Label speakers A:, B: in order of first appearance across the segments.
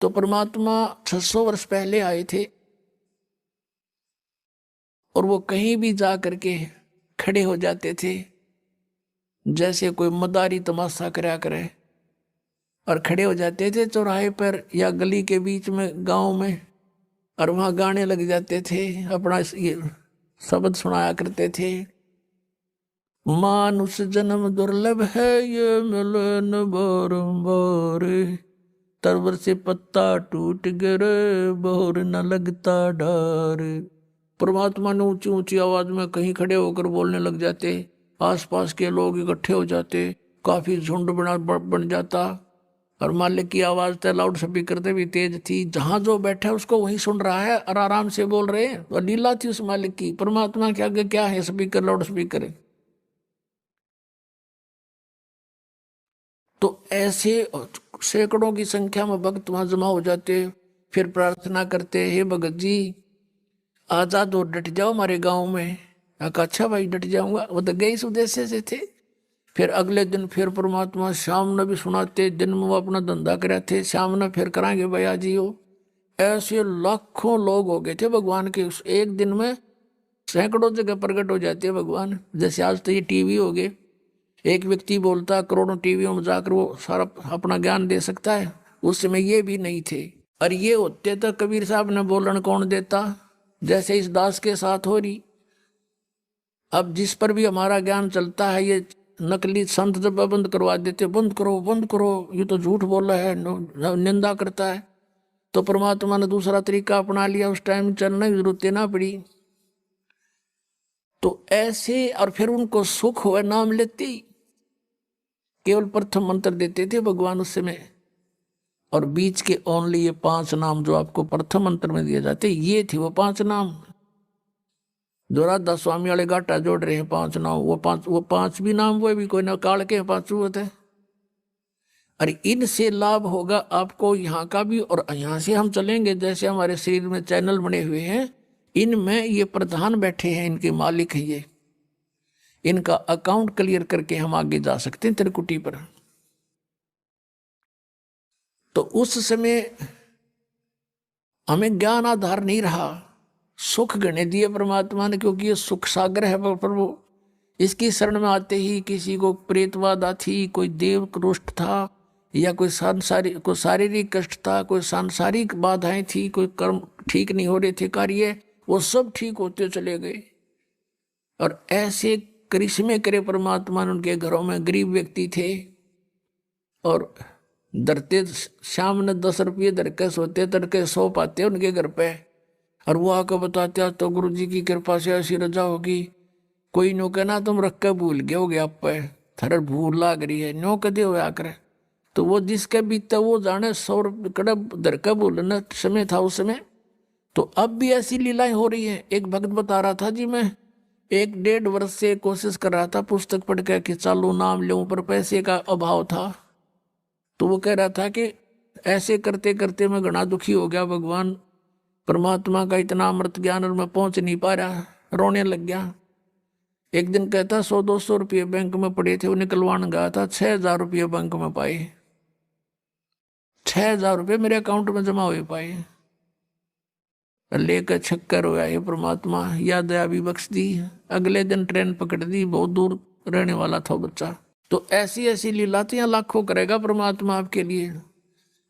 A: तो परमात्मा 600 वर्ष पहले आए थे और वो कहीं भी जा करके खड़े हो जाते थे, जैसे कोई मदारी तमाशा करा करे, और खड़े हो जाते थे चौराहे पर या गली के बीच में गांव में, और वहां गाने लग जाते थे, अपना ये शब्द सुनाया करते थे। मानुष जन्म दुर्लभ है, ये मिले न बारंबार, तरवर से पत्ता टूट गिरे, बोर न लगता डार। परमात्मा ने ऊंची ऊंची आवाज में कहीं खड़े होकर बोलने लग जाते, आसपास के लोग इकट्ठे हो जाते, काफी झुंड बन जाता, और मालिक की आवाज तो लाउड स्पीकर से भी तेज थी, जहां जो बैठा उसको वही सुन रहा है और आराम से बोल रहे हैं। और लीला थी उस मालिक की, परमात्मा के आगे क्या है स्पीकर, लाउड स्पीकर है। तो ऐसे सैकड़ों की संख्या में भक्त वहां जमा हो जाते, फिर प्रार्थना करते, हे भगत जी आजाद और डट जाओ हमारे गांव में। अच्छा भाई डट जाऊंगा, वो तो गए इस उद्देश्य से थे। फिर अगले दिन फिर परमात्मा शाम ने भी सुनाते, दिन में वो अपना धंधा करे थे, शाम ने फिर कराएंगे भैया जी हो। ऐसे लाखों लोग हो गए थे भगवान के उस एक दिन में, सैकड़ों जगह प्रकट हो जाते हैं भगवान। जैसे आज तो ये टीवी हो गए, एक व्यक्ति बोलता करोड़ों टीवियों में जाकर वो सारा अपना ज्ञान दे सकता है, उस समय ये भी नहीं थे। और ये होते तो कबीर साहब ने बोलन कौन देता, जैसे इस दास के साथ हो रही। अब जिस पर भी हमारा ज्ञान चलता है, ये नकली संत जब बंद करवा देते, बंद करो बंद करो, ये तो झूठ बोल रहा है, निंदा करता है। तो परमात्मा ने दूसरा तरीका अपना लिया, उस टाइम चलने की जरूरत ना पड़ी। तो ऐसे, और फिर उनको सुख हुआ नाम लेते ही, केवल प्रथम मंत्र देते थे भगवान उस समय, और बीच के ओनली ये 5 नाम जो आपको प्रथम मंत्र में दिए जाते, ये थे वो 5 नाम जो राधा स्वामी वाले गाटा जोड़ रहे हैं। 5 नाम, वो पांच भी नाम वो भी कोई ना काल के 5 होते हैं। और इनसे लाभ होगा आपको यहाँ का भी, और यहाँ से हम चलेंगे, जैसे हमारे शरीर में चैनल बने हुए हैं, इनमें ये प्रधान बैठे हैं, इनके मालिक हैं ये, इनका अकाउंट क्लियर करके हम आगे जा सकते हैं त्रिकुटी पर। तो उस समय हमें ज्ञान आधार नहीं रहा, सुख गणे दिए परमात्मा ने, क्योंकि ये सुख सागर है प्रभु। इसकी शरण में आते ही किसी को प्रेतवादा थी, कोई देव रुष्ट था, या कोई शारीरिक कष्ट था, कोई सांसारिक बाधाएं थी, कोई कर्म ठीक नहीं हो रहे थे कार्य, वो सब ठीक होते चले गए। और ऐसे करिश्मे करे परमात्मा ने। उनके घरों में गरीब व्यक्ति थे और धरते शाम ने 10 रुपये धर के सोते, तड़के 100 पाते उनके घर पे, और वो आकर बताते तो गुरु जी की कृपा से ऐसी रजा होगी। कोई नो कहना तुम रख के भूल गए होगे, आप पे थर भूल लाग रही है, नो कदे हो आकर। तो वो जिसके बीता वो जाने, 100 रुपये कड़ब धर के भूलना समय था उस समय। तो अब भी ऐसी लीलाएं हो रही है। एक भक्त बता रहा था जी, मैं 1-1.5 वर्ष से कोशिश कर रहा था पुस्तक पढ़ के कि चालू नाम लूं, पर पैसे का अभाव था। तो वो कह रहा था कि ऐसे करते करते मैं घना दुखी हो गया, भगवान परमात्मा का इतना अमृत ज्ञान और मैं पहुंच नहीं पा रहा, रोने लग गया। एक दिन कहता 100-200 रुपये बैंक में पड़े थे, वो निकलवाने गया था, 6,000 रुपये बैंक में पाए। 6,000 रुपये मेरे अकाउंट में जमा हुए पाए। लेकर छक्कर हो ये परमात्मा, या दया भी बख्श दी। अगले दिन ट्रेन पकड़ दी, बहुत दूर रहने वाला था बच्चा। तो ऐसी ऐसी लीलातियां लाखों करेगा परमात्मा आपके लिए,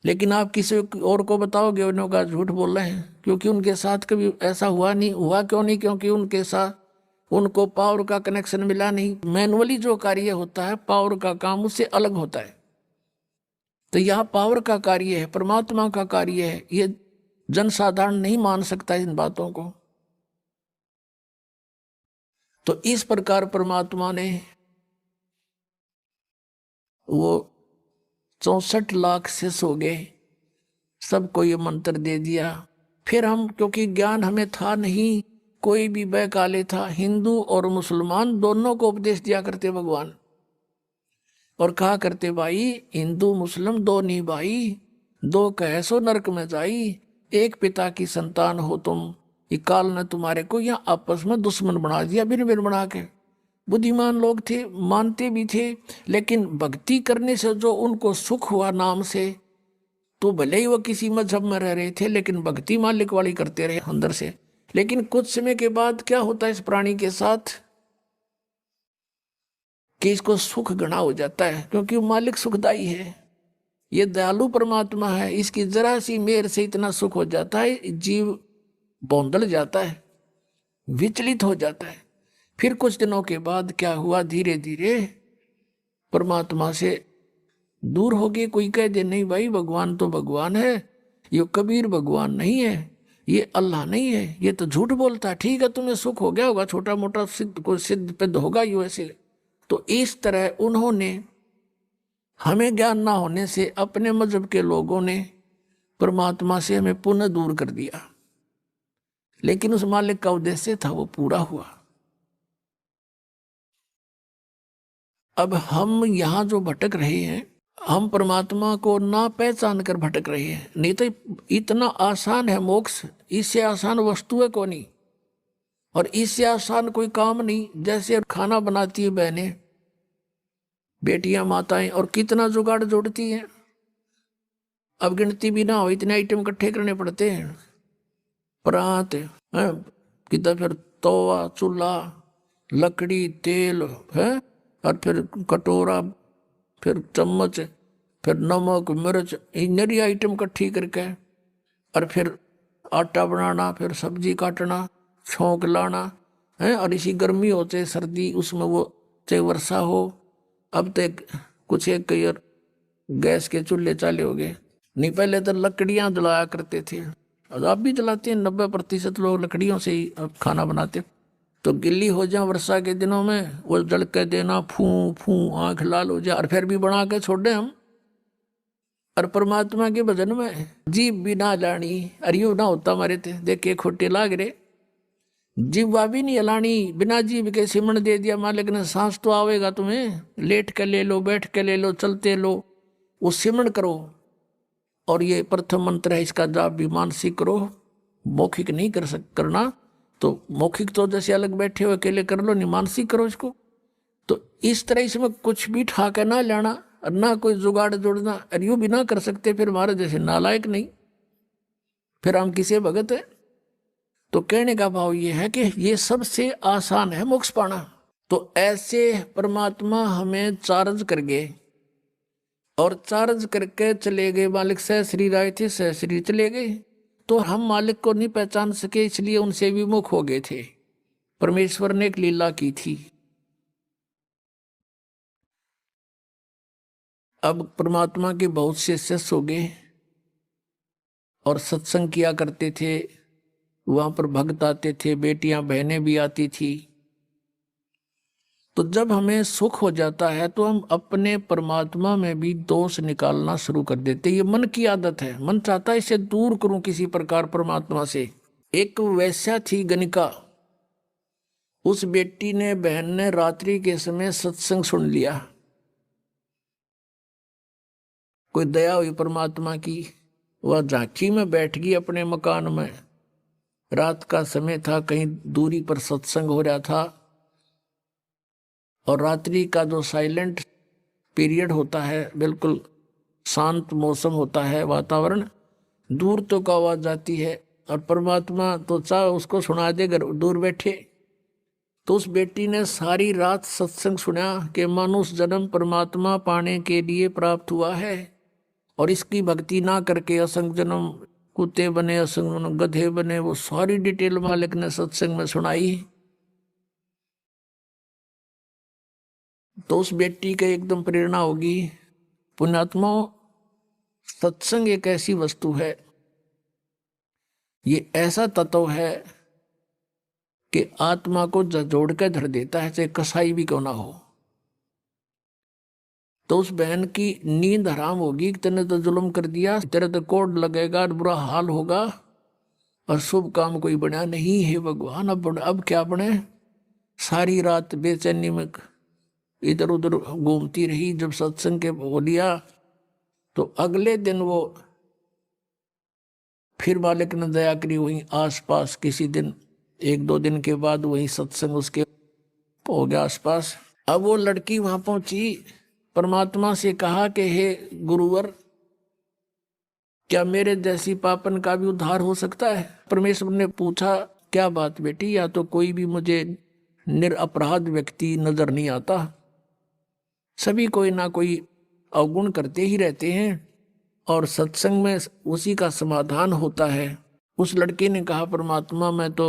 A: लेकिन आप किसी और को बताओगे उन्होंने कहा झूठ बोल रहे हैं, क्योंकि उनके साथ कभी ऐसा हुआ नहीं। हुआ क्यों नहीं? क्योंकि उनके साथ उनको पावर का कनेक्शन मिला नहीं। मैनुअली जो कार्य होता है, पावर का काम उससे अलग होता है। तो यह पावर का कार्य है, परमात्मा का कार्य है, ये जनसाधारण नहीं मान सकता इन बातों को। तो इस प्रकार परमात्मा ने वो 64 लाख शिष्य हो गए, सबको ये मंत्र दे दिया। फिर हम, क्योंकि ज्ञान हमें था नहीं, कोई भी बैकाले था, हिंदू और मुसलमान दोनों को उपदेश दिया करते भगवान, और कहा करते भाई हिंदू मुस्लिम दो नहीं भाई, 2 कहे सो नरक में जाई, एक पिता की संतान हो तुम, ये काल ने तुम्हारे को यहाँ आपस में दुश्मन बना दिया, बिन बिन बना के। बुद्धिमान लोग थे, मानते भी थे, लेकिन भक्ति करने से जो उनको सुख हुआ नाम से, तो भले ही वो किसी मजहब में रह रहे थे, लेकिन भक्ति मालिक वाली करते रहे अंदर से। लेकिन कुछ समय के बाद क्या होता है इस प्राणी के साथ कि इसको सुख घना हो जाता है, क्योंकि वो मालिक सुखदाई है, ये दयालु परमात्मा है। इसकी जरा सी मेहर से इतना सुख हो जाता है, जीव बौंदल जाता है, विचलित हो जाता है। फिर कुछ दिनों के बाद क्या हुआ, धीरे धीरे परमात्मा से दूर हो गए। कोई कह दे नहीं भाई भगवान तो भगवान है, ये कबीर भगवान नहीं है, ये अल्लाह नहीं है, ये तो झूठ बोलता है। ठीक है तुम्हें सुख हो गया होगा, छोटा मोटा सिद्ध कोई सिद्ध पिद्ध होगा यू ऐसे। तो इस तरह उन्होंने, हमें ज्ञान ना होने से अपने मजहब के लोगों ने परमात्मा से हमें पुनः दूर कर दिया। लेकिन उस मालिक का उद्देश्य था वो पूरा हुआ। अब हम यहाँ जो भटक रहे हैं, हम परमात्मा को ना पहचान कर भटक रहे हैं। नहीं तो इतना आसान है मोक्ष, इससे आसान वस्तु है कौन ही, और इससे आसान कोई काम नहीं। जैसे खाना बनाती है बहनें, बेटियां, माताएं, और कितना जुगाड़ जोड़ती हैं, अब गिनती भी ना हो, इतने आइटम इकट्ठे करने पड़ते हैं। परात है, कितना फिर तवा, चूल्हा, लकड़ी, तेल है, और फिर कटोरा, फिर चम्मच, फिर नमक, मिर्च, इतनी आइटम इकट्ठी करके, और फिर आटा बनाना, फिर सब्जी काटना, छौंक लाना है। और इसी गर्मी हो चाहे सर्दी, उसमें वो चाहे वर्षा हो। अब तो कुछ एक कई और गैस के चूल्हे चाले हो गए, नहीं पहले तो लकड़ियां जलाया करते थे, और आप भी जलाते हैं। 90% लोग लकड़ियों से ही अब खाना बनाते। तो गिल्ली हो जाए वर्षा के दिनों में, वो जल के देना, फू फू आंख लाल हो जाए, और फिर भी बना के छोड़े हम। और परमात्मा के भजन में जीव भी ना लानी, अरियो ना होता हमारे थे, देखे खोटे लाग रहे। जीवा भी नहीं हलानी, बिना जीव के सिमरण दे दिया मालिक ने। सांस तो आवेगा तुम्हें, लेट के ले लो, बैठ के ले लो, चलते लो, वो सिमरण करो। और ये प्रथम मंत्र है, इसका जाप भी मानसिक करो, मौखिक नहीं करना। तो मौखिक तो जैसे अलग बैठे हो अकेले कर लो, नहीं मानसिक करो इसको। तो इस तरह इसमें कुछ भी ठाके ना लेना, और ना कोई जुगाड़ जोड़ना, और यूं भी ना कर सकते फिर हमारे जैसे नालायक नहीं, फिर हम किसे भगत है। तो कहने का भाव ये है कि ये सबसे आसान है मोक्ष पाना। तो ऐसे परमात्मा हमें चार्ज कर गए, और चार्ज करके चले गए। मालिक सहस्री राय थे, सहस्री चले गए। तो हम मालिक को नहीं पहचान सके, इसलिए उनसे विमुख हो गए थे। परमेश्वर ने एक लीला की थी। अब परमात्मा के बहुत से शिष्य हो गए, और सत्संग किया करते थे। वहां पर भक्त आते थे, बेटियां बहनें भी आती थी। तो जब हमें सुख हो जाता है तो हम अपने परमात्मा में भी दोष निकालना शुरू कर देते। ये मन की आदत है, मन चाहता है इसे दूर करूं किसी प्रकार परमात्मा से। एक वैश्या थी गणिका, उस बेटी ने, बहन ने रात्रि के समय सत्संग सुन लिया। कोई दया हुई परमात्मा की, वह झांकी में बैठ गई अपने मकान में। रात का समय था, कहीं दूरी पर सत्संग हो रहा था। और रात्रि का जो साइलेंट पीरियड होता है, बिल्कुल शांत मौसम होता है, वातावरण, दूर तो का आवाज जाती है, और परमात्मा तो चाहे उसको सुना दे अगर दूर बैठे। तो उस बेटी ने सारी रात सत्संग सुना कि मनुष्य जन्म परमात्मा पाने के लिए प्राप्त हुआ है, और इसकी भक्ति ना करके असंग जन्म कुत्ते बने, असंग जन्म गधे बने। वो सारी डिटेल मालिक ने सत्संग में सुनाई। तो उस बेटी के एकदम प्रेरणा होगी। पुण्यात्मा, सत्संग एक ऐसी वस्तु है, ये ऐसा तत्व है कि आत्मा को जोड़ के धर देता है, चाहे कसाई भी क्यों ना हो। तो उस बहन की नींद हराम होगी, तेने तो जुल्म कर दिया, तेरे तो कोड लगेगा, बुरा हाल होगा, और शुभ काम कोई बना नहीं है भगवान। अब क्या बने। सारी रात बेचैनी में इधर उधर घूमती रही। जब सत्संग के बोलिया तो अगले दिन वो फिर मालिक ने दया करी, वहीं आसपास किसी दिन 1-2 दिन के बाद वहीं सत्संग उसके हो गया आसपास। अब वो लड़की वहां पहुंची, परमात्मा से कहा कि हे गुरुवर, क्या मेरे जैसी पापन का भी उद्धार हो सकता है? परमेश्वर ने पूछा, क्या बात बेटी, या तो कोई भी मुझे निरपराध व्यक्ति नजर नहीं आता, सभी कोई ना कोई अवगुण करते ही रहते हैं और सत्संग में उसी का समाधान होता है। उस लड़के ने कहा, परमात्मा मैं तो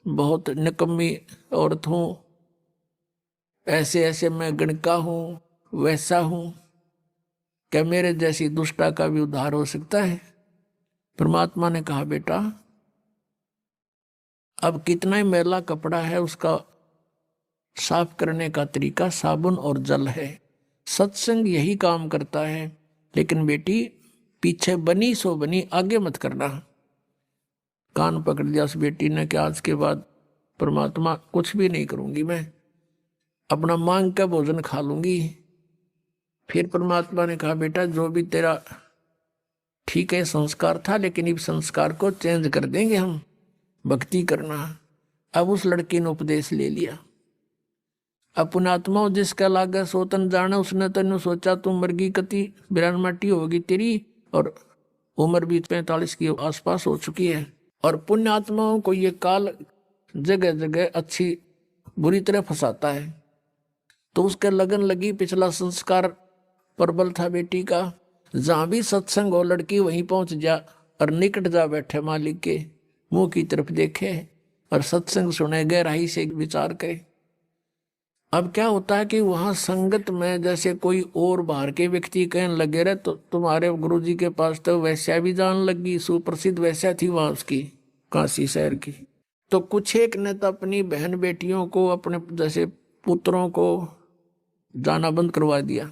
A: बहुत निकम्मी औरत हूं, ऐसे ऐसे मैं गणका हूं, वैसा हूं, क्या मेरे जैसी दुष्टा का भी उद्धार हो सकता है? परमात्मा ने कहा, बेटा अब कितना ही मैला कपड़ा है उसका साफ करने का तरीका साबुन और जल है। सत्संग यही काम करता है। लेकिन बेटी पीछे बनी सो बनी, आगे मत करना। कान पकड़ दिया उस बेटी ने कि आज के बाद परमात्मा कुछ भी नहीं करूंगी, मैं अपना मांग का भोजन खा लूंगी। फिर परमात्मा ने कहा, बेटा जो भी तेरा ठीक है संस्कार था, लेकिन इस संस्कार को चेंज कर देंगे हम, भक्ति करना। अब उस लड़की ने उपदेश ले लिया। अब पुणात्मा जिसका लागा सोतन जाना, उसने तेन सोचा तू मरगी कति बिरानमाटी होगी तेरी, और उम्र भी 45 के आसपास हो चुकी है। और पुण्यात्माओं को ये काल जगह जगह अच्छी बुरी तरह फंसाता है। तो उसके लगन लगी, पिछला संस्कार प्रबल था बेटी का, जहां भी सत्संग हो लड़की वहीं पहुंच जा और निकट जा बैठे मालिक के मुंह की तरफ देखे और सत्संग सुने, गहराई से विचार करे। अब क्या होता है कि वहां संगत में जैसे कोई और बाहर के व्यक्ति कहने लगे रहे, तो तुम्हारे गुरुजी के पास तो वैश्या भी जान लगी, सुप्रसिद्ध वैश्या थी वहां उसकी, काशी शहर की। तो कुछ एक ने तो अपनी बहन बेटियों को, अपने जैसे पुत्रों को जाना बंद करवा दिया,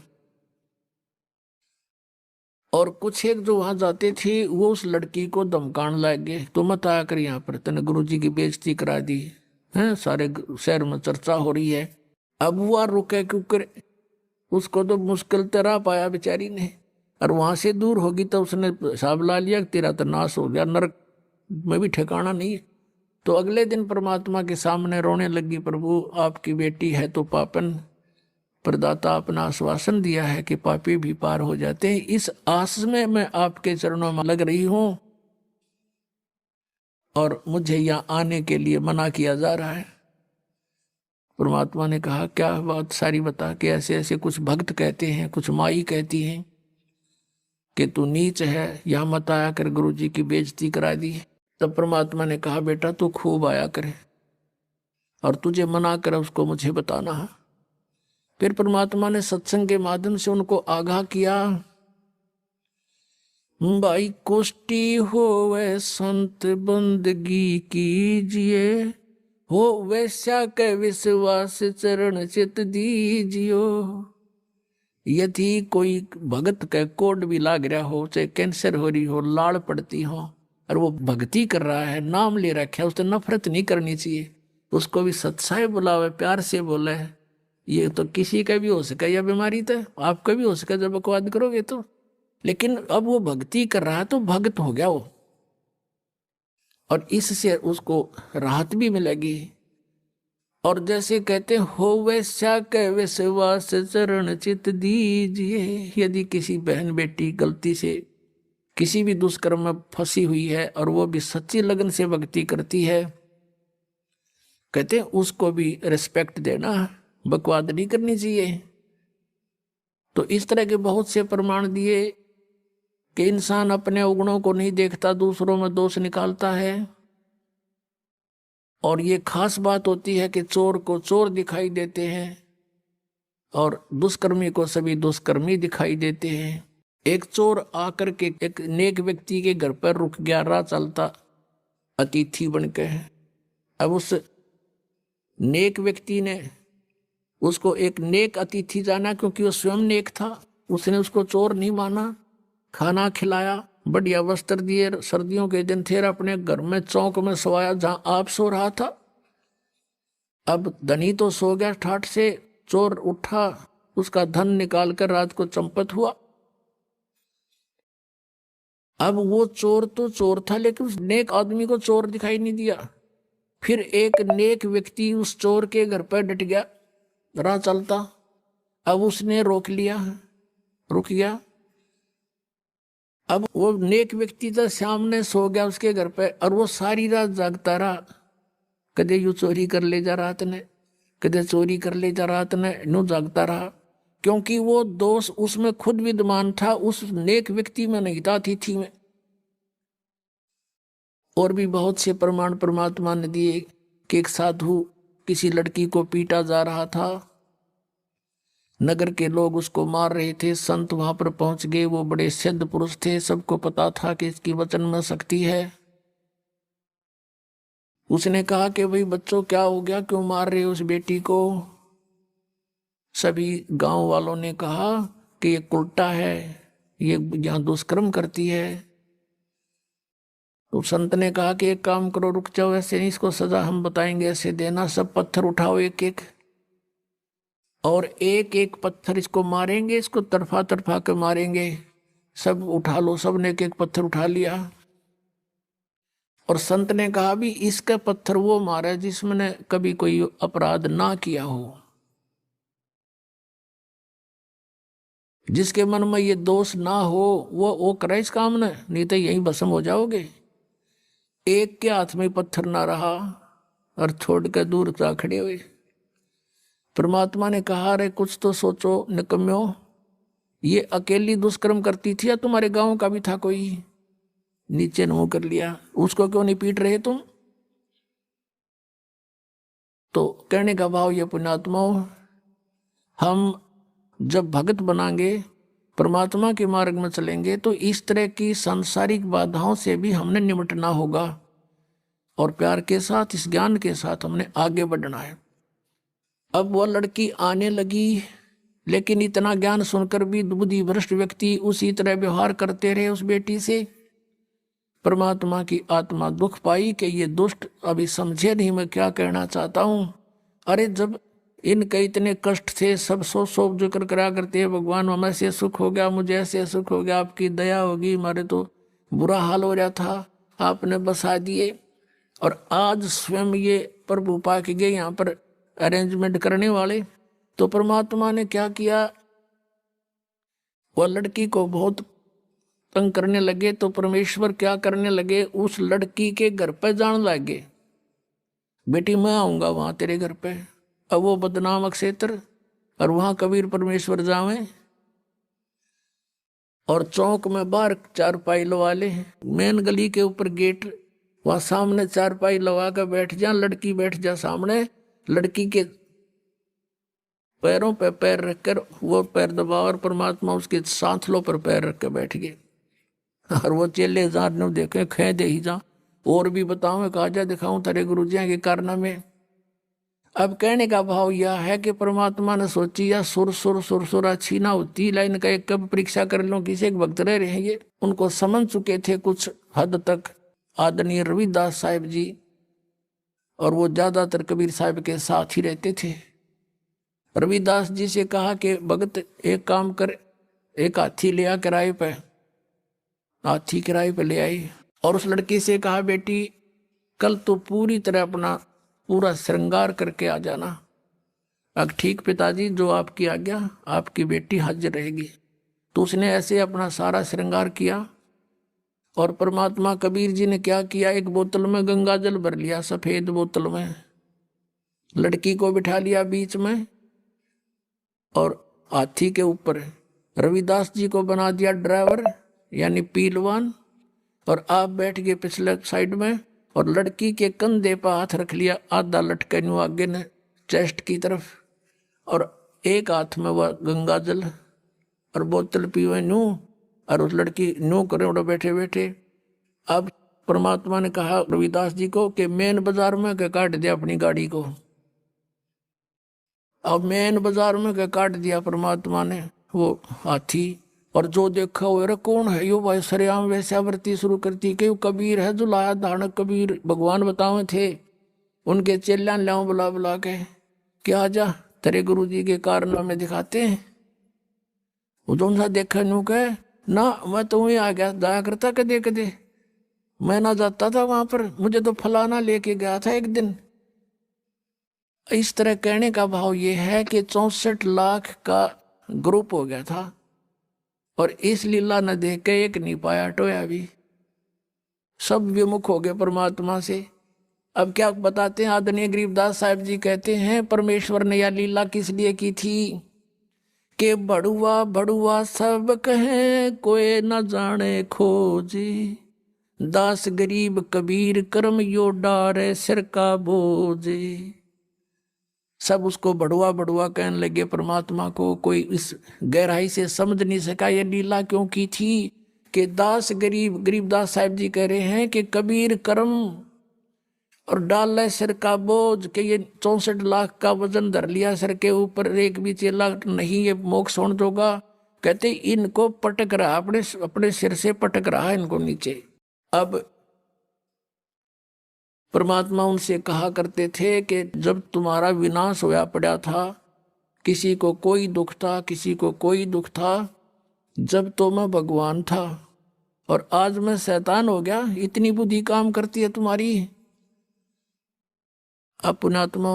A: और कुछ एक जो वहां जाते थे वो उस लड़की को धमकाने लग गए, तो मत आया कर यहाँ पर, तेने गुरुजी की बेइज्जती करा दी है, सारे शहर में चर्चा हो रही है। अब वो रुके क्योंकि उसको तो मुश्किल तरह पाया बेचारी ने, और वहां से दूर होगी तो उसने हिसाब ला लिया कि तेरा तो नाश हो गया, नरक में भी ठिकाना नहीं है। तो अगले दिन परमात्मा के सामने रोने लगी, प्रभु आपकी बेटी है तो पापन, प्रदाता अपना आश्वासन दिया है कि पापी भी पार हो जाते हैं, इस आस में मैं आपके चरणों में लग रही हूं और मुझे यहाँ आने के लिए मना किया जा रहा है। परमात्मा ने कहा, क्या बात सारी बता, कि ऐसे ऐसे कुछ भक्त कहते हैं, कुछ माई कहती हैं कि तू नीच है, यहाँ मत आया कर, गुरुजी की बेइज्जती करा दी। तब परमात्मा ने कहा, बेटा तू खूब आया करे और तुझे मना कर उसको मुझे बताना है। फिर परमात्मा ने सत्संग के माध्यम से उनको आगाह किया, भाई कोष्टी हो वह संत बंदगी कीजिए, हो वैश्या के विश्वास चरण चित दीजियो। यदि कोई भगत का कोड भी लाग रहा हो, चाहे कैंसर हो रही हो, लाड़ पड़ती हो, और वो भक्ति कर रहा है, नाम ले रखा है, उससे नफरत नहीं करनी चाहिए, उसको भी सत्साय बुलावे, प्यार से बोले। ये तो किसी का भी हो सके, यह बीमारी तो आपका भी हो सके जब बकवाद करोगे तो। लेकिन अब वो भक्ति कर रहा है तो भक्त हो गया वो, और इससे उसको राहत भी मिलेगी। और जैसे कहते हो वैश्या के विश्वास चरण चित दीजिए, यदि किसी बहन बेटी गलती से किसी भी दुष्कर्म में फंसी हुई है और वो भी सच्ची लगन से भक्ति करती है, कहते उसको भी रिस्पेक्ट देना, बकवाद नहीं करनी चाहिए। तो इस तरह के बहुत से प्रमाण दिए कि इंसान अपने अवगुणों को नहीं देखता, दूसरों में दोष निकालता है। और ये खास बात होती है कि चोर को चोर दिखाई देते हैं और दुष्कर्मी को सभी दुष्कर्मी दिखाई देते हैं। एक चोर आकर के एक नेक व्यक्ति के घर पर रुक गया, राह चलता अतिथि बन के। अब उस नेक व्यक्ति ने उसको एक नेक अतिथि जाना, क्योंकि वो स्वयं नेक था, उसने उसको चोर नहीं माना, खाना खिलाया, बढ़िया वस्त्र दिए, सर्दियों के दिन थे, अपने घर में चौक में सोया जहां आप सो रहा था। अब धनी तो सो गया ठाठ से, चोर उठा, उसका धन निकाल कर रात को चंपत हुआ। अब वो चोर तो चोर था, लेकिन उस नेक आदमी को चोर दिखाई नहीं दिया। फिर एक नेक व्यक्ति उस चोर के घर पर डट गया, राह चलता। अब उसने रोक लिया, रुक गया, अब वो नेक व्यक्ति तो सामने सो गया उसके घर पे, और वो सारी रात जागता रहा। कदे यू चोरी कर ले जा रात ने, कदे चोरी कर ले जा रात ने, यूं जागता रहा, क्योंकि वो दोष उसमें खुद विद्यमान था, उस नेक व्यक्ति में नहीं था, अतिथि में। और भी बहुत से प्रमाण परमात्मा ने दिए कि एक साधु किसी लड़की को पीटा जा रहा था, नगर के लोग उसको मार रहे थे, संत वहां पर पहुंच गए, वो बड़े सिद्ध पुरुष थे, सबको पता था कि इसकी वचन में शक्ति है। उसने कहा कि भाई बच्चों क्या हो गया, क्यों मार रहे हो उस बेटी को? सभी गांव वालों ने कहा कि ये उल्टा है, ये यहां दुष्कर्म करती है। तो संत ने कहा कि एक काम करो, रुक जाओ, ऐसे नहीं, इसको सजा हम बताएंगे, ऐसे देना, सब पत्थर उठाओ एक एक, और एक एक पत्थर इसको मारेंगे, इसको तरफा तरफा के मारेंगे, सब उठा लो। सब ने एक एक पत्थर उठा लिया। और संत ने कहा भी इसका पत्थर वो मारे जिसमें कभी कोई अपराध ना किया हो, जिसके मन में ये दोष ना हो, वो करे इस काम ने, नहीं तो यहीं भस्म हो जाओगे। एक के हाथ में पत्थर ना रहा और छोड़ कर दूर जा खड़े हुए। परमात्मा ने कहा, अरे कुछ तो सोचो निकम्यो, ये अकेली दुष्कर्म करती थी या तुम्हारे गांव का भी था कोई? नीचे मुंह कर लिया, उसको क्यों नहीं पीट रहे तुम? तो कहने का भाव ये पुण्यात्माओं, हम जब भगत बनाएंगे, परमात्मा के मार्ग में चलेंगे, तो इस तरह की सांसारिक बाधाओं से भी हमने निपटना होगा, और प्यार के साथ, इस ज्ञान के साथ हमने आगे बढ़ना है। अब वह लड़की आने लगी, लेकिन इतना ज्ञान सुनकर भी बुद्धि भ्रष्ट व्यक्ति उसी तरह व्यवहार करते रहे उस बेटी से। परमात्मा की आत्मा दुख पाई कि ये दुष्ट अभी समझे नहीं मैं क्या कहना चाहता हूं। अरे जब इनके इतने कष्ट थे, सब सो जिक्र करा करते हैं, भगवान हमें ऐसे सुख हो गया, मुझे ऐसे सुख हो गया, आपकी दया होगी, हमारे तो बुरा हाल हो रहा था, आपने बसा दिए। और आज स्वयं ये प्रभु पा के गए यहाँ पर अरेंजमेंट करने वाले। तो परमात्मा ने क्या किया, वह लड़की को बहुत तंग करने लगे, तो परमेश्वर क्या करने लगे, उस लड़की के घर पर जान लगे, बेटी मैं आऊंगा वहां तेरे घर पे। अब वो बदनाम क्षेत्र, और वहां कबीर परमेश्वर जावे, और चौक में बाहर चारपाई लगा ले, मेन गली के ऊपर गेट, वहां सामने चारपाई लगा कर बैठ जा, लड़की बैठ जा सामने, लड़की के पैरों पे पैर रखकर वो पैर दबा, और परमात्मा उसके सांथलों पर पैर रख के बैठ गए। और वो चेले जान देखे, खे दे ही जा, और भी बताऊं, काजा दिखाऊं तेरे गुरु जी के कारनामे। अब कहने का भाव यह है कि परमात्मा ने सोची, या सुर अच्छी ना होती, लाइन का एक कब परीक्षा कर लो, किसी एक भक्त रह रहेंगे। उनको समझ चुके थे कुछ हद तक आदरणीय रविदास साहिब जी, और वो ज्यादातर कबीर साहब के साथ ही रहते थे। रविदास जी से कहा कि भगत एक काम कर, एक हाथी ले आ किराए पे, हाथी किराए पे ले आई, और उस लड़की से कहा, बेटी कल तो पूरी तरह अपना पूरा श्रृंगार करके आ जाना। अब ठीक पिताजी, जो आपकी आज्ञा, आपकी बेटी हाजिर रहेगी। तो उसने ऐसे अपना सारा श्रृंगार किया। और परमात्मा कबीर जी ने क्या किया, एक बोतल में गंगा जल भर लिया, सफेद बोतल में, लड़की को बिठा लिया बीच में, और हाथी के ऊपर रविदास जी को बना दिया ड्राइवर यानी पीलवान, और आप बैठ गए पिछले साइड में, और लड़की के कंधे पर हाथ रख लिया, आधा लटके न्यू आगे ने चेस्ट की तरफ, और एक हाथ में वह गंगा जल और बोतल पीवे न्यू, और उस लड़की न्यू करे उड़ा बैठे बैठे। अब परमात्मा ने कहा रविदास जी को कि मेन बाजार में के काट दिया अपनी गाड़ी को। अब मेन बाजार में के काट दिया परमात्मा ने वो हाथी, और जो देखा हो, अरे कौन है यो भाई, सरेआम वैश्यावृत्ति शुरू करती, कि कबीर है जो लाया धानक कबीर, भगवान बतावे थे, उनके चेल्यान लाओ बुला बुला के, क्या जा तेरे गुरु जी के कारनामे दिखाते हैं। वो जो सा देखा नू कहे ना, मैं तो वहीं आ गया, जाया करता कदे कदे, मैं ना जाता था वहां पर, मुझे तो फलाना लेके गया था एक दिन। इस तरह कहने का भाव ये है कि 64 लाख का ग्रुप हो गया था, और इस लीला न देख के एक नहीं पाया टोया भी, सब विमुख हो गए परमात्मा से। अब क्या बताते हैं आदरणीय गरीबदास साहब जी, कहते हैं परमेश्वर ने यह लीला किस लिए की थी कि बड़ुआ बड़ुआ सब कहें कोई न जाने खोजी, दास गरीब कबीर कर्म यो डारे सिर का बोझे। सब उसको बड़ुआ बड़ुआ कहने लगे परमात्मा को, कोई इस गहराई से समझ नहीं सका ये लीला क्यों की थी कि दास गरीब, गरीबदास साहब जी कह रहे हैं कि कबीर कर्म और डाल सिर का बोझ, के ये 64 लाख का वजन धर लिया सिर के ऊपर, एक भी चेला नहीं ये मोक्ष होने दोगा। कहते इनको पटक रहा, अपने अपने सिर से पटक रहा इनको नीचे। अब परमात्मा उनसे कहा करते थे कि जब तुम्हारा विनाश होया पड़ा था, किसी को कोई दुख था, किसी को कोई दुख था, जब तो मैं भगवान था और आज मैं शैतान हो गया, इतनी बुद्धि काम करती है तुम्हारी। अपनात्मा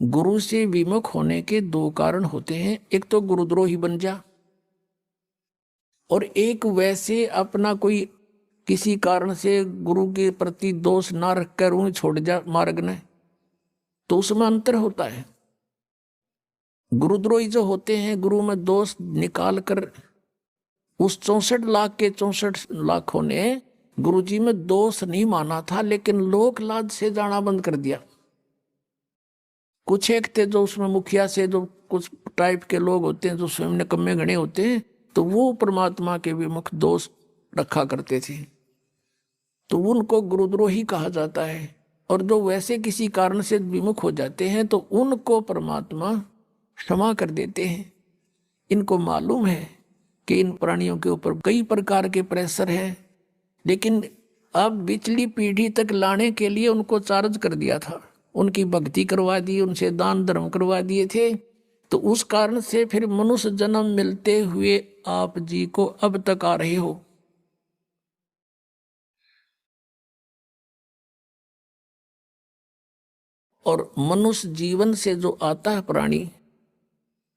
A: गुरु से विमुख होने के दो कारण होते हैं, एक तो गुरुद्रोही बन जा, और एक वैसे अपना कोई किसी कारण से गुरु के प्रति दोष ना रखकर उन्हें छोड़ जा मार्ग ने, तो उसमें अंतर होता है। गुरुद्रोही जो होते हैं, गुरु में दोष निकाल कर, उस 64 लाख के 64 लाखों ने गुरुजी में दोष नहीं माना था, लेकिन लोक लाज से जाना बंद कर दिया। कुछ एक थे जो उसमें मुखिया से, जो कुछ टाइप के लोग होते हैं जो स्वयं निकम्मे गणे होते हैं, तो वो परमात्मा के विमुख दोष रखा करते थे, तो उनको गुरुद्रोही कहा जाता है। और जो वैसे किसी कारण से विमुख हो जाते हैं तो उनको परमात्मा क्षमा कर देते हैं। इनको मालूम है कि इन प्राणियों के ऊपर कई प्रकार के प्रेशर है, लेकिन अब पिछली पीढ़ी तक लाने के लिए उनको चार्ज कर दिया था, उनकी भक्ति करवा दी, उनसे दान धर्म करवा दिए थे, तो उस कारण से फिर मनुष्य जन्म मिलते हुए आप जी को अब तक आ रहे हो। और मनुष्य जीवन से जो आता है प्राणी,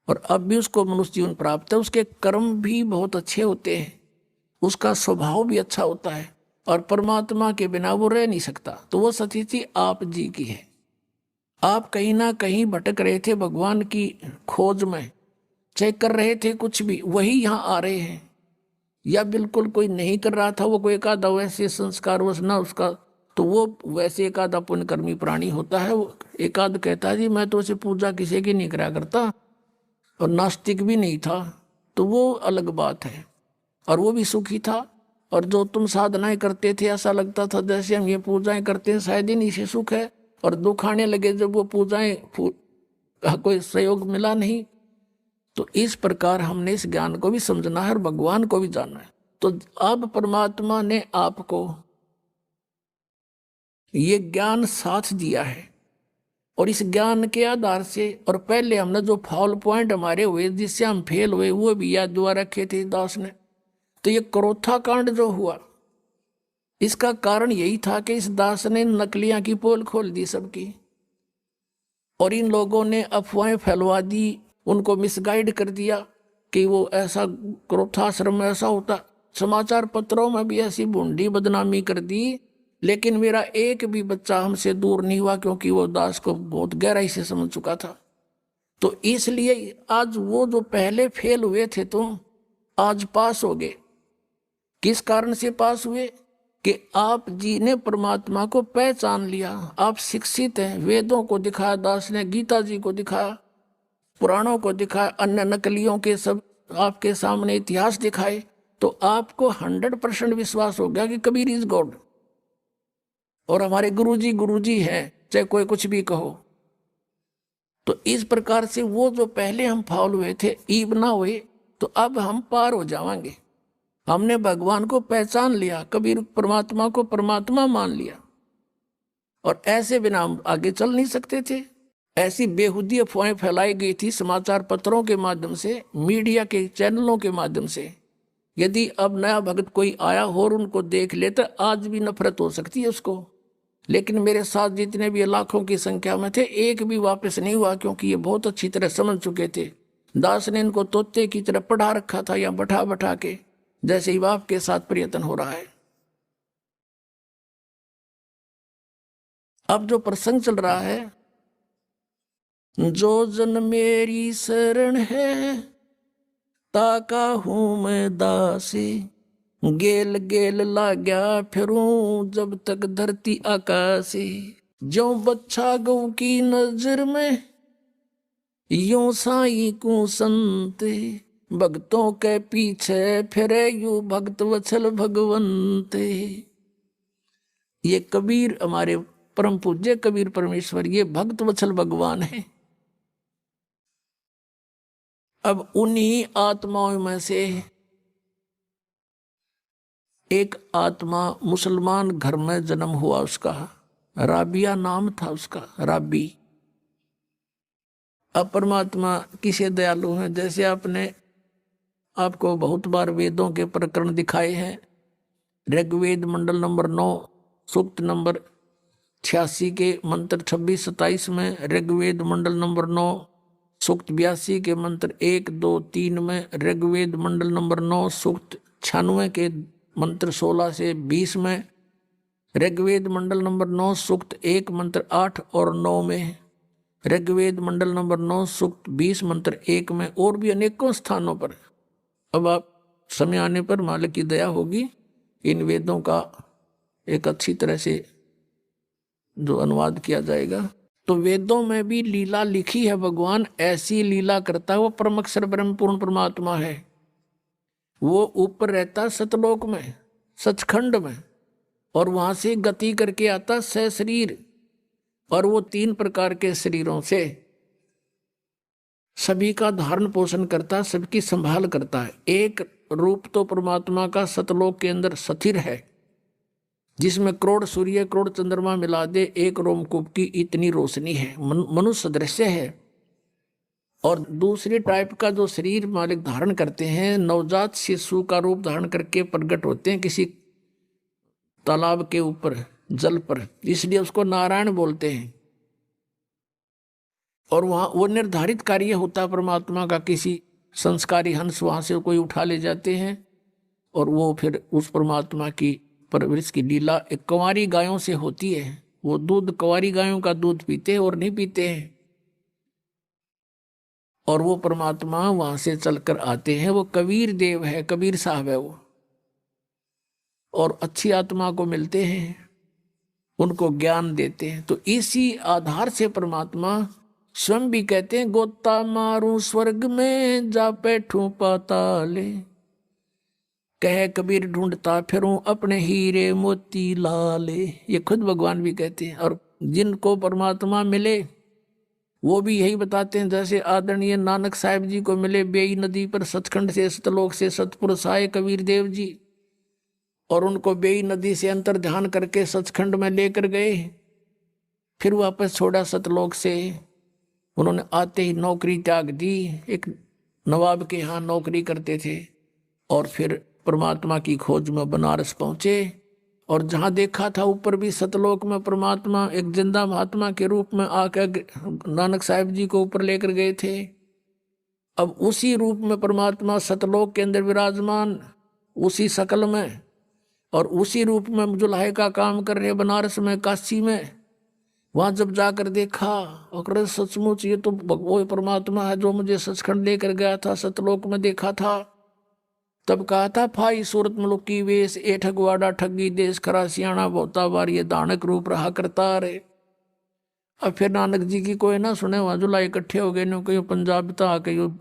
A: और अब भी उसको मनुष्य जीवन प्राप्त है, उसके कर्म भी बहुत अच्छे होते हैं, उसका स्वभाव भी अच्छा होता है, और परमात्मा के बिना वो रह नहीं सकता। तो वो स्थिति आप जी की है। आप कहीं ना कहीं भटक रहे थे भगवान की खोज में, चाहे कर रहे थे कुछ भी, वही यहाँ आ रहे हैं। या बिल्कुल कोई नहीं कर रहा था, वो कोई एक आधा वैसे संस्कार वश ना उसका, तो वो वैसे एक आधा पुण्यकर्मी प्राणी होता है। वो एक आध कहता है जी मैं तो उसे पूजा किसी की नहीं करा करता, और नास्तिक भी नहीं था, तो वो अलग बात है, और वो भी सुखी था। और जो तुम साधनाएं करते थे, ऐसा लगता था जैसे हम ये पूजाएं करते हैं शायद इन्हीं से सुख है, और दुख आने लगे जब वो पूजाएं कोई सहयोग मिला नहीं। तो इस प्रकार हमने इस ज्ञान को भी समझना है और भगवान को भी जानना है। तो अब परमात्मा ने आपको ये ज्ञान साथ दिया है, और इस ज्ञान के आधार से, और पहले हमने जो फॉल पॉइंट हमारे हुए जिससे हम फेल हुए, वो भी याद दुआ रखे थे दास ने। तो ये क्रोथा कांड जो हुआ, इसका कारण यही था कि इस दास ने नकलियां की पोल खोल दी सबकी, और इन लोगों ने अफवाहें फैलवा दी, उनको मिसगाइड कर दिया कि वो ऐसा क्रोथाश्रम में ऐसा होता। समाचार पत्रों में भी ऐसी भूंडी बदनामी कर दी, लेकिन मेरा एक भी बच्चा हमसे दूर नहीं हुआ, क्योंकि वो दास को बहुत गहराई से समझ चुका था। तो इसलिए आज वो जो पहले फेल हुए थे तुम, आज पास हो गए। किस कारण से पास हुए कि आप जी ने परमात्मा को पहचान लिया, आप शिक्षित हैं। वेदों को दिखाया दास ने, गीता जी को दिखाया, पुराणों को दिखाया, अन्य नकलियों के सब आपके सामने इतिहास दिखाए, तो आपको 100% विश्वास हो गया कि कबीर इज गॉड, और हमारे गुरुजी हैं, चाहे कोई कुछ भी कहो। तो इस प्रकार से वो जो पहले हम फाउल हुए थे, ईब ना हुए, तो अब हम पार हो जाएंगे। हमने भगवान को पहचान लिया, कबीर परमात्मा को परमात्मा मान लिया, और ऐसे बिना हम आगे चल नहीं सकते थे। ऐसी बेहुदी अफवाहें फैलाई गई थी समाचार पत्रों के माध्यम से, मीडिया के चैनलों के माध्यम से। यदि अब नया भक्त कोई आया हो और उनको देख ले तो आज भी नफरत हो सकती है उसको, लेकिन मेरे साथ जितने भी लाखों की संख्या में थे, एक भी वापस नहीं हुआ, क्योंकि ये बहुत अच्छी तरह समझ चुके थे दास ने इनको तोते की तरह पढ़ा रखा था या बैठा बैठा के, जैसे ही बाप के साथ प्रयत्न हो रहा है। अब जो प्रसंग चल रहा है, जो जन मेरी शरण है ताका हूं मैं दासी, गेल गेल लाग्या फिरूं जब तक धरती आकाशी, जो बच्चा गौ की नजर में यूं साई को संत, भक्तों के पीछे फिरे यू भक्त वत्सल भगवंत। ये कबीर, हमारे परम पूज्य कबीर परमेश्वर, ये भक्त वत्सल भगवान है। अब उन्हीं आत्माओं में से एक आत्मा मुसलमान घर में जन्म हुआ, उसका राबिया नाम था उसका, राबी। अब परमात्मा किसे दयालु हैं, जैसे आपने आपको बहुत बार वेदों के प्रकरण दिखाए हैं। ऋग्वेद मंडल नंबर 9 सूक्त नंबर 86 के मंत्र 26-27 में, ऋग्वेद मंडल नंबर 9 सूक्त 82 के मंत्र 1, 2, 3 में, ऋग्वेद मंडल नंबर 9 सूक्त 96 के मंत्र 16 से 20 में, ऋग्वेद मंडल नंबर 9 सूक्त 1 मंत्र 8 और 9 में, ऋग्वेद मंडल नंबर 9 सूक्त 20 मंत्र 1 में, और भी अनेकों स्थानों पर। अब आप समय आने पर मालिक की दया होगी, इन वेदों का एक अच्छी तरह से जो अनुवाद किया जाएगा। तो वेदों में भी लीला लिखी है, भगवान ऐसी लीला करता है। वो परम अक्षर ब्रह्म पूर्ण परमात्मा है। वो ऊपर रहता सतलोक में, सचखंड में, और वहां से गति करके आता सशरीर, और वो 3 प्रकार के शरीरों से सभी का धारण पोषण करता, सबकी संभाल करता है। एक रूप तो परमात्मा का सतलोक के अंदर स्थिर है, जिसमें करोड़ सूर्य करोड़ चंद्रमा मिला दे एक रोमकूप की इतनी रोशनी है, मनुष्य दृश्य है। और दूसरी टाइप का जो शरीर मालिक धारण करते हैं, नवजात शिशु का रूप धारण करके प्रकट होते हैं किसी तालाब के ऊपर जल पर, इसलिए उसको नारायण बोलते हैं। और वहाँ वो निर्धारित कार्य होता है परमात्मा का, किसी संस्कारी हंस वहाँ से कोई उठा ले जाते हैं, और वो फिर उस परमात्मा की परवरिश की लीला एक कंवारी गायों से होती है। वो दूध कंवारी गायों का दूध पीते हैं और नहीं पीते हैं, और वो परमात्मा वहां से चलकर आते हैं। वो कबीर देव है, कबीर साहब है वो, और अच्छी आत्मा को मिलते हैं, उनको ज्ञान देते हैं। तो इसी आधार से परमात्मा स्वयं भी कहते हैं, गोता मारू स्वर्ग में जा बैठूं पाताले, कहे कबीर ढूंढता फिरूं अपने हीरे मोती लाले। ये खुद भगवान भी कहते हैं। और जिनको परमात्मा मिले वो भी यही बताते हैं, जैसे आदरणीय नानक साहिब जी को मिले बेई नदी पर सचखंड से सतलोक से सतपुरुष आए कबीर देव जी, और उनको बेई नदी से अंतर ध्यान करके सचखंड में लेकर गए, फिर वापस छोड़ा सतलोक से। उन्होंने आते ही नौकरी त्याग दी, एक नवाब के यहाँ नौकरी करते थे, और फिर परमात्मा की खोज में बनारस पहुंचे। और जहाँ देखा था ऊपर भी सतलोक में परमात्मा एक जिंदा महात्मा के रूप में आकर नानक साहिब जी को ऊपर लेकर गए थे। अब उसी रूप में परमात्मा सतलोक के अंदर विराजमान, उसी शकल में, और उसी रूप में जुलाहे का काम कर रहे बनारस में, काशी में। वहां जब जाकर देखा और सचमुच ये तो वो परमात्मा है जो मुझे सचखंड लेकर गया था, सतलोक में देखा था। तब कहा था, फाई सूरत मुलुक की वेश ए ठगवाड़ा ठगी देश खरा सियाणा बहुता बार ये दानक रूप रहा करता रे। अब फिर नानक जी की कोई ना सुने, वहां जुला इकट्ठे हो गए न, कहीं पंजाब तक आके यो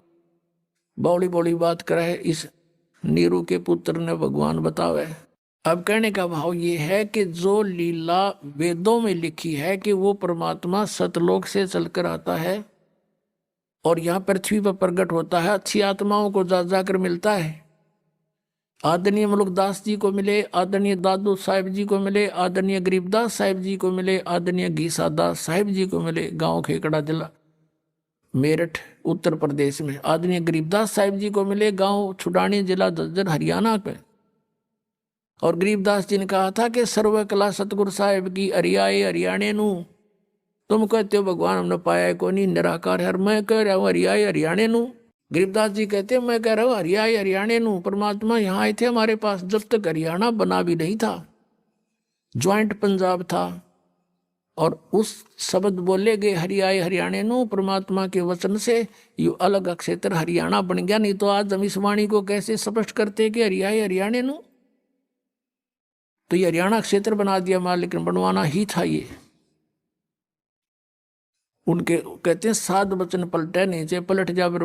A: बौड़ी बौड़ी बात करे इस नीरू के पुत्र ने भगवान बतावे। अब कहने का भाव ये है कि जो लीला वेदों में लिखी है कि वो परमात्मा सतलोक से चलकर आता है और यहाँ पृथ्वी पर प्रकट होता है, अच्छी आत्माओं को जा जाकर मिलता है। आदरणीय मुलुकदास जी को मिले, आदरणीय दादू साहिब जी को मिले, आदरणीय गरीबदास साहिब जी को मिले, आदरणीय घीसादास साहिब जी को मिले, गांव खेकड़ा जिला मेरठ उत्तर प्रदेश में। आदरणीय गरीबदास साहिब जी को मिले, गांव छुडानी जिला झज्जर हरियाणा में। और गरीबदास जी ने कहा था कि सर्व कला सतगुरु साहिब की हरियाए हरियाणे नू, तुम कहते हो भगवान हमने पाया है को नहीं, निराकार है, मैं कह रहा हूँ हरियाए हरियाणे नू। गरीबदास जी कहते हैं मैं कह रहा हूँ हरियाणे नू परमात्मा यहाँ आए थे हमारे पास जब तक हरियाणा बना भी नहीं था, ज्वाइंट पंजाब था, और उस शब्द बोले गए हरियाणे नू परमात्मा के वचन से यू अलग क्षेत्र हरियाणा बन गया। नहीं तो आज हम इस वाणी को कैसे स्पष्ट करते कि हरियाणे नू, तो ये हरियाणा क्षेत्र बना दिया मां, लेकिन बनवाना ही था ये। उनके कहते हैं साध वचन पलटे नीचे, पलट जा